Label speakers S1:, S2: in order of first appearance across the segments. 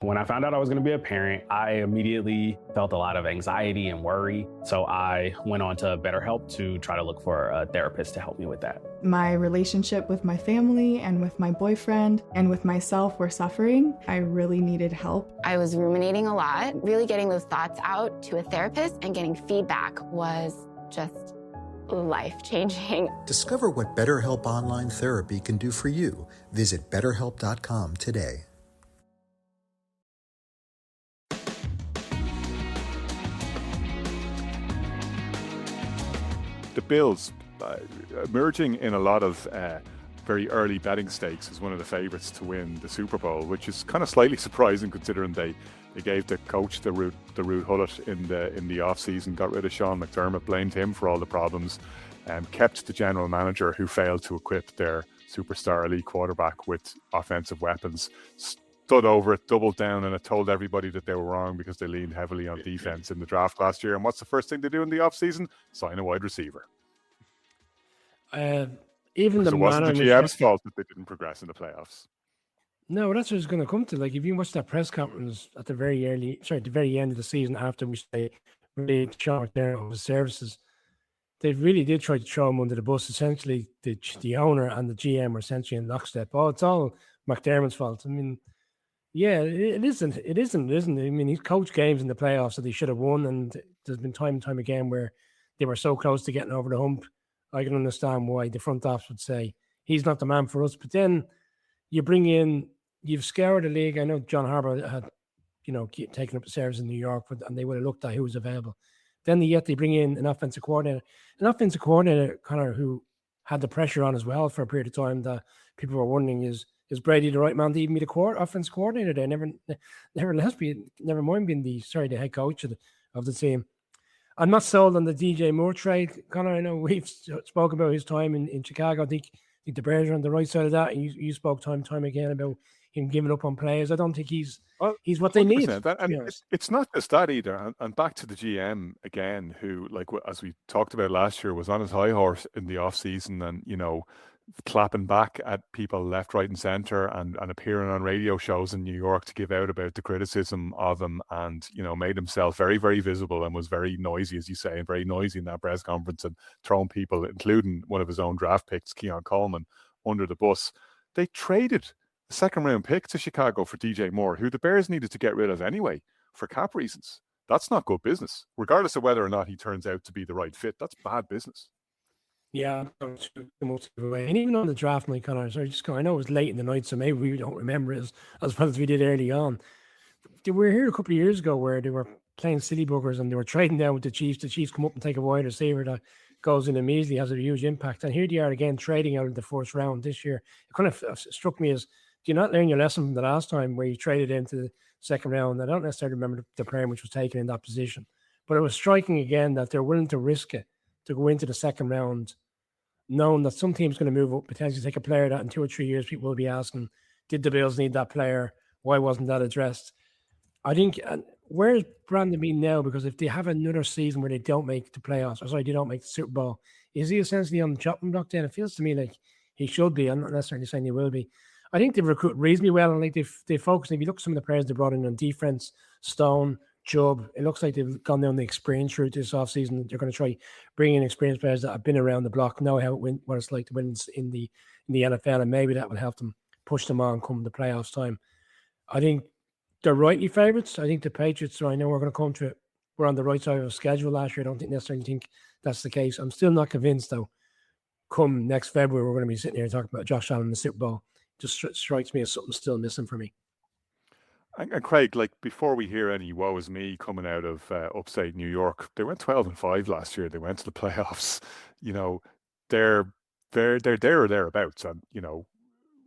S1: When I found out I was going to be a parent, I immediately felt a lot of anxiety and worry. So I went on to BetterHelp to try to look for a therapist to help me with that.
S2: My relationship with my family and with my boyfriend and with myself were suffering. I really needed help.
S3: I was ruminating a lot. Really getting those thoughts out to a therapist and getting feedback was just life-changing.
S4: Discover what BetterHelp Online Therapy can do for you. Visit BetterHelp.com today.
S5: The Bills emerging in a lot of very early betting stakes as one of the favourites to win the Super Bowl, which is kind of slightly surprising considering they gave the coach the route Hullett in the off season, got rid of Sean McDermott, blamed him for all the problems, and kept the general manager who failed to equip their superstar elite quarterback with offensive weapons. Stood over it, doubled down, and it told everybody that they were wrong because they leaned heavily on defense in the draft last year. And what's the first thing they do in the offseason? Sign a wide receiver.
S6: Even
S5: because
S6: the
S5: it wasn't the GM's fault that they didn't progress in the playoffs.
S6: No, that's what it's going to come to. Like, if you watch that press conference at the very end of the season after we say really Sean McDermott's services, they really did try to throw him under the bus. Essentially, the owner and the GM were essentially in lockstep. Oh, it's all McDermott's fault. I mean, yeah, it isn't. It isn't. I mean, he's coached games in the playoffs that he should have won, and there's been time and time again where they were so close to getting over the hump. I can understand why the front office would say he's not the man for us. But then you bring in, you've scoured the league. I know John Harbaugh had, taken up the service in New York, and they would have looked at who was available. Then they bring in an offensive coordinator, kind of who had the pressure on as well for a period of time that people were wondering is Brady the right man to even be the offensive coordinator there? Never mind being the head coach of the team. I'm not sold on the DJ Moore trade. Connor, I know we've spoken about his time in Chicago. I think the Bears are on the right side of that. And you spoke time and time again about him giving up on players. I don't think he's what they need.
S5: It's not just that either. And back to the GM again, who, like, as we talked about last year, was on his high horse in the off season and, clapping back at people left, right, and center, and appearing on radio shows in New York to give out about the criticism of him, and made himself very, very visible and was very noisy, as you say, and very noisy in that press conference and throwing people, including one of his own draft picks, Keon Coleman, under the bus. They traded a second round pick to Chicago for DJ Moore, who the Bears needed to get rid of anyway for cap reasons. That's not good business, regardless of whether or not he turns out to be the right fit. That's bad business.
S6: Yeah, and even on the draft night, Connor, I know it was late in the night, so maybe we don't remember it as well as we did early on. We were here a couple of years ago where they were playing silly buggers and they were trading down with the Chiefs. The Chiefs come up and take a wide receiver that goes in immediately, has a huge impact. And here they are again trading out of the first round this year. It kind of struck me as, do you not learn your lesson from the last time where you traded into the second round? I don't necessarily remember the player which was taken in that position, but it was striking again that they're willing to risk it to go into the second round, knowing that some team's going to move up, potentially take a player that in 2 or 3 years people will be asking, did the Bills need that player? Why wasn't that addressed? I think, where's Brandon Beane now? Because if they have another season where they don't make the playoffs, they don't make the Super Bowl, is he essentially on the chopping block then? It feels to me like he should be. I'm not necessarily saying he will be. I think they've recruited reasonably well, and like they focus. If you look at some of the players they brought in on defense, Stone, Chubb, it looks like they've gone down the experience route this offseason. They're going to try bringing in experienced players that have been around the block, know what it's like to win in the NFL, and maybe that will help them push them on come the playoffs time. I think they're rightly favourites. I think the Patriots, so I know we're going to come to it, we're on the right side of the schedule last year. I don't necessarily think that's the case. I'm still not convinced, though, come next February, we're going to be sitting here talking about Josh Allen in the Super Bowl. Just strikes me as something still missing for me.
S5: And Craig, like, before we hear any woe is me coming out of upstate New York, they went 12-5 last year. They went to the playoffs. They're there or thereabouts, and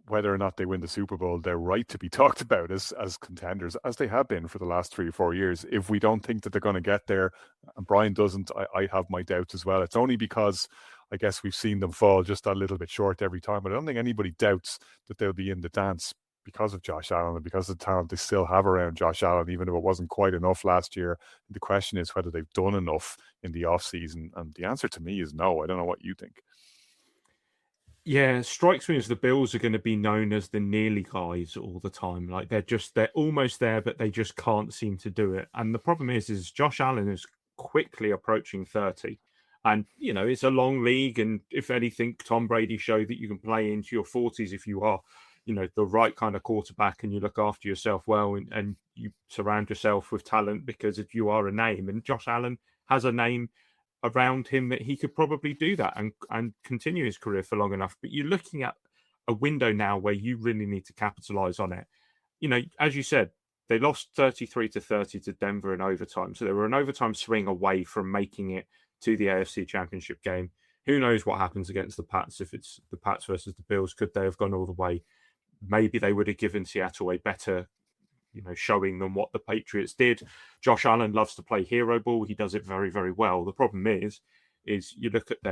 S5: whether or not they win the Super Bowl, they're right to be talked about as contenders, as they have been for the last 3 or 4 years. If we don't think that they're going to get there, and Brian doesn't, I have my doubts as well. It's only because I guess we've seen them fall just a little bit short every time. But I don't think anybody doubts that they'll be in the dance because of Josh Allen and because of the talent they still have around Josh Allen, even if it wasn't quite enough last year. The question is whether they've done enough in the offseason. And the answer to me is no. I don't know what you think.
S7: Yeah, it strikes me as the Bills are going to be known as the nearly guys all the time. Like they're almost there, but they just can't seem to do it. And the problem is Josh Allen is quickly approaching 30. And it's a long league, and if anything, Tom Brady showed that you can play into your 40s if you are, the right kind of quarterback and you look after yourself well, and you surround yourself with talent, because if you are a name, and Josh Allen has a name around him, that he could probably do that and continue his career for long enough. But you're looking at a window now where you really need to capitalize on it. As you said, they lost 33-30 to Denver in overtime. So they were an overtime swing away from making it to the AFC Championship game. Who knows what happens against the Pats if it's the Pats versus the Bills? Could they have gone all the way? Maybe they would have given Seattle a better showing them what the Patriots did. Josh Allen loves to play hero ball. He does it very, very well. The problem is you look at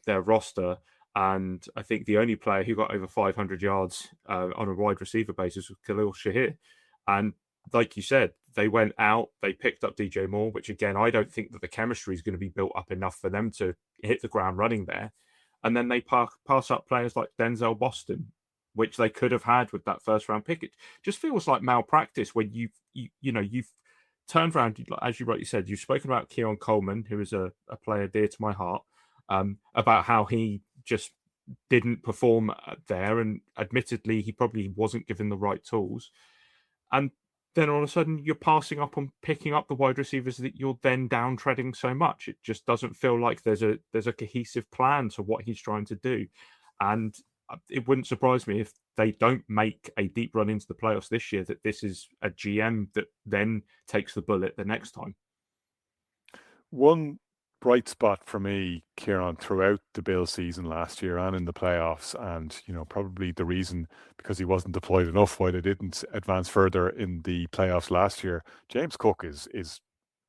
S7: their roster, and I think the only player who got over 500 yards on a wide receiver basis was Khalil Shahir. And like you said, they went out, they picked up DJ Moore, which again, I don't think that the chemistry is going to be built up enough for them to hit the ground running there. And then they pass up players like Denzel Boston, which they could have had with that first round pick. It just feels like malpractice when you've turned around, as you rightly said, you've spoken about Keon Coleman, who is a player dear to my heart, about how he just didn't perform there, and admittedly he probably wasn't given the right tools. And then all of a sudden you're passing up on picking up the wide receivers that you're then down treading so much. It just doesn't feel like there's a cohesive plan to what he's trying to do. And it wouldn't surprise me if they don't make a deep run into the playoffs this year, that this is a GM that then takes the bullet the next time.
S5: One bright spot for me, Kieran, throughout the Bills season last year and in the playoffs, and probably the reason because he wasn't deployed enough why they didn't advance further in the playoffs last year. James Cook is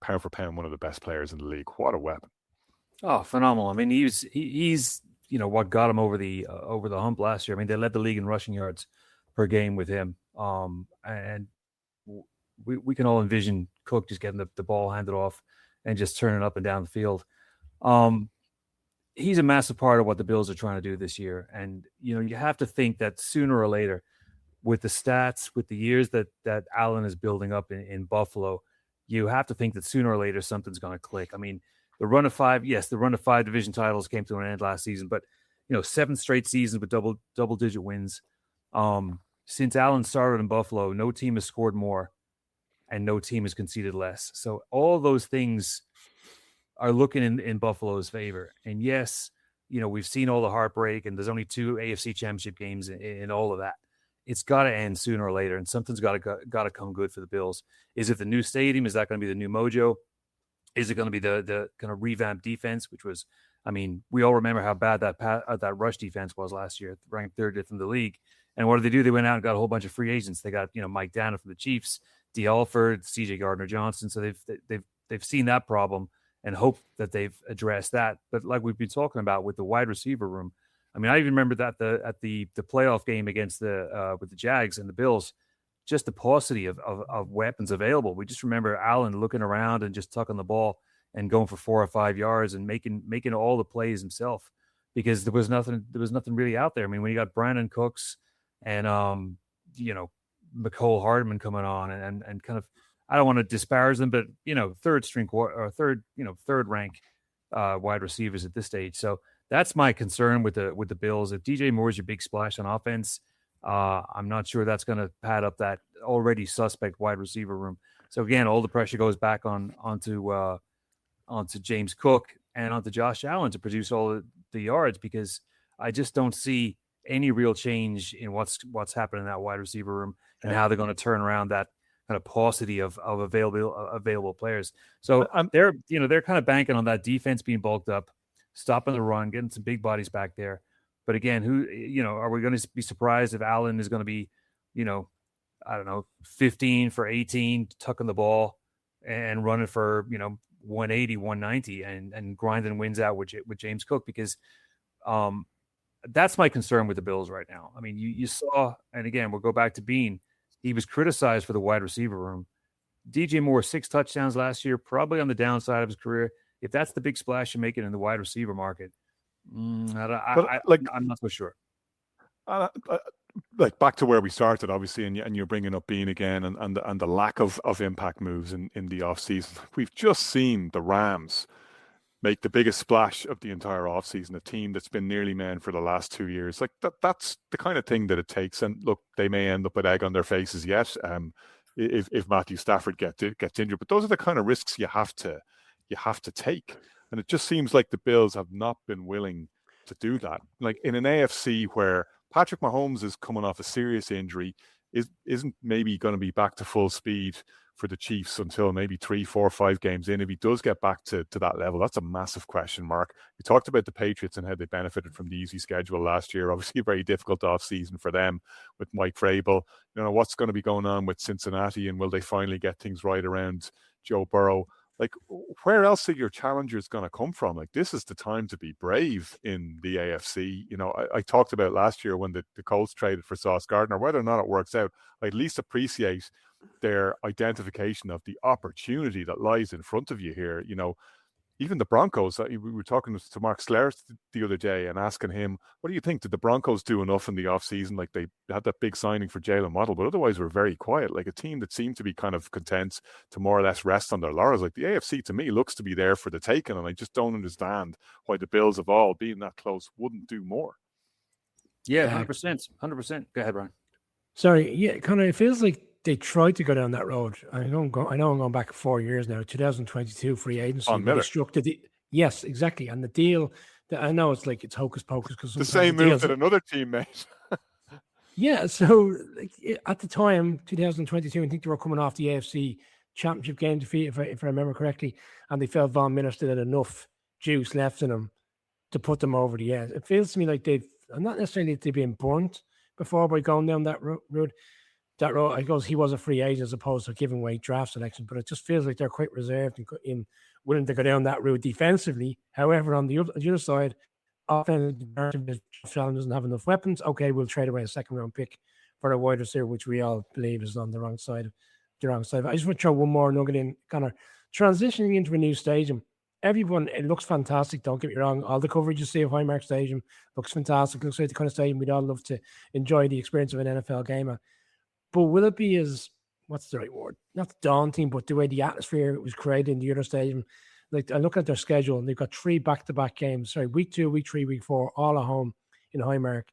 S5: pound for pound one of the best players in the league. What a weapon!
S8: Oh, phenomenal! I mean, he's what got him over the hump last year. I mean, they led the league in rushing yards per game with him, and we can all envision Cook just getting the ball handed off and just turning up and down the field. He's a massive part of what the Bills are trying to do this year. And, you have to think that sooner or later, with the stats, with the years that Allen is building up in Buffalo, you have to think that sooner or later something's going to click. I mean, the run of 5 division titles came to an end last season, but, 7 straight seasons with double-digit wins. Since Allen started in Buffalo, no team has scored more and no team has conceded less. So all those things are looking in Buffalo's favor. And yes, we've seen all the heartbreak, and there's only 2 AFC Championship games in all of that. It's got to end sooner or later, and something's got to come good for the Bills. Is it the new stadium? Is that going to be the new mojo? Is it going to be the kind of revamped defense, which was, I mean, we all remember how bad that rush defense was last year, ranked 30th in the league. And what did they do? They went out and got a whole bunch of free agents. They got, Mike Dana from the Chiefs, D. Alford, C.J. Gardner-Johnson. So they've seen that problem and hope that they've addressed that. But like we've been talking about with the wide receiver room, I mean, I even remember that at the playoff game against with the Jags and the Bills, just the paucity of weapons available. We just remember Allen looking around and just tucking the ball and going for 4 or 5 yards and making all the plays himself, because there was nothing really out there. I mean, when you got Brandon Cooks and McCole Hardman coming on and kind of, I don't want to disparage them, but third rank wide receivers at this stage. So that's my concern with the Bills. If DJ Moore is your big splash on offense, I'm not sure that's going to pad up that already suspect wide receiver room. So again, all the pressure goes back onto James Cook and onto Josh Allen to produce all the yards, because I just don't see any real change in what's happening in that wide receiver room and how they're going to turn around that kind of paucity of available players. So they're kind of banking on that defense being bulked up, stopping the run, getting some big bodies back there. But again, are we going to be surprised if Allen is going to be, 15 for 18, tucking the ball and running for, 180, 190 and grinding wins out with James Cook? Because that's my concern with the Bills right now. I mean, you saw, and again, we'll go back to Bean. He was criticized for the wide receiver room. DJ Moore, 6 touchdowns last year, probably on the downside of his career. If that's the big splash you're making in the wide receiver market,
S5: But like,
S8: I'm not so sure.
S5: Like back to where we started, obviously, and you're bringing up Bean again, and the lack of impact moves in the off season. We've just seen the Rams make the biggest splash of the entire offseason, a team that's been nearly men for the last 2 years. Like that's the kind of thing that it takes. And look, they may end up with egg on their faces yet, if Matthew Stafford gets injured. But those are the kind of risks you have to take. And it just seems like the Bills have not been willing to do that. Like in an AFC where Patrick Mahomes is coming off a serious injury, isn't maybe going to be back to full speed for the Chiefs until maybe 3, 4, 5 games in. If he does get back to that level, that's a massive question mark. You talked about the Patriots and how they benefited from the easy schedule last year. Obviously a very difficult offseason for them with Mike Vrabel. You know, what's going to be going on with Cincinnati, and will they finally get things right around Joe Burrow? Like, where else are your challengers going to come from? Like, this is the time to be brave in the AFC. You know, I talked about last year when the Colts traded for Sauce Gardner. Whether or not it works out, I at least appreciate their identification of the opportunity that lies in front of you here. You know, even the Broncos, we were talking to Mark Slayer the other day and asking him, what do you think? Did the Broncos do enough in the offseason? Like, they had that big signing for Jalen Waddle, but otherwise were very quiet. Like a team that seemed to be kind of content to more or less rest on their laurels. Like the AFC to me looks to be there for the taking, and I just don't understand why the Bills of all, being that close, wouldn't do more.
S8: Yeah, 100%. 100%. Go ahead, Brian.
S6: Sorry, yeah, Connor, it feels like they tried to go down that road. I know I'm going back 4 years now, 2022 free agency.
S5: On Miller.
S6: Yes, exactly. And the deal, that I know it's like it's hocus pocus because
S5: the same move that another team made.
S6: Yeah, so like, at the time, 2022, I think they were coming off the AFC Championship game defeat, if I remember correctly, and they felt Von Miller still had enough juice left in them to put them over the edge. It feels to me like not necessarily they've been burnt before by going down that road. That road, I suppose he was a free agent as opposed to giving away draft selection, but it just feels like they're quite reserved in willing to go down that route defensively. However, on the other side, offensive, Allen doesn't have enough weapons. Okay, we'll trade away a second round pick for a wide receiver, which we all believe is on the wrong side. I just want to throw one more nugget in, kind of transitioning into a new stadium. Everyone, it looks fantastic. Don't get me wrong. All the coverage you see of Highmark Stadium looks fantastic. Looks like the kind of stadium we'd all love to enjoy the experience of an NFL game at. But will it be as, what's the right word? Not daunting, but the way the atmosphere was created in the other stadium. Like, I look at their schedule and they've got 3 back-to-back games. Sorry, week 2, week 3, week 4, all at home in Highmark.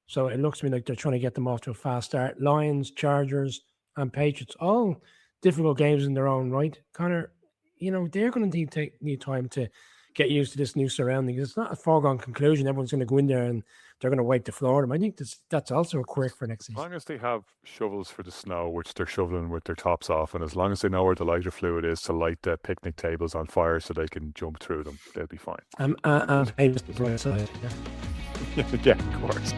S6: So it looks to me like they're trying to get them off to a fast start. Lions, Chargers, and Patriots, all difficult games in their own right. Connor, you know, they're going to need time to get used to this new surrounding. It's not a foregone conclusion. Everyone's going to go in there and they're going to wipe the floor of them. I think that's also a quirk for next season.
S5: As long as they have shovels for the snow, which they're shoveling with their tops off, and as long as they know where the lighter fluid is to light the picnic tables on fire so they can jump through them, they'll be fine.
S6: I'm famous the bright side.
S5: Yeah, of course.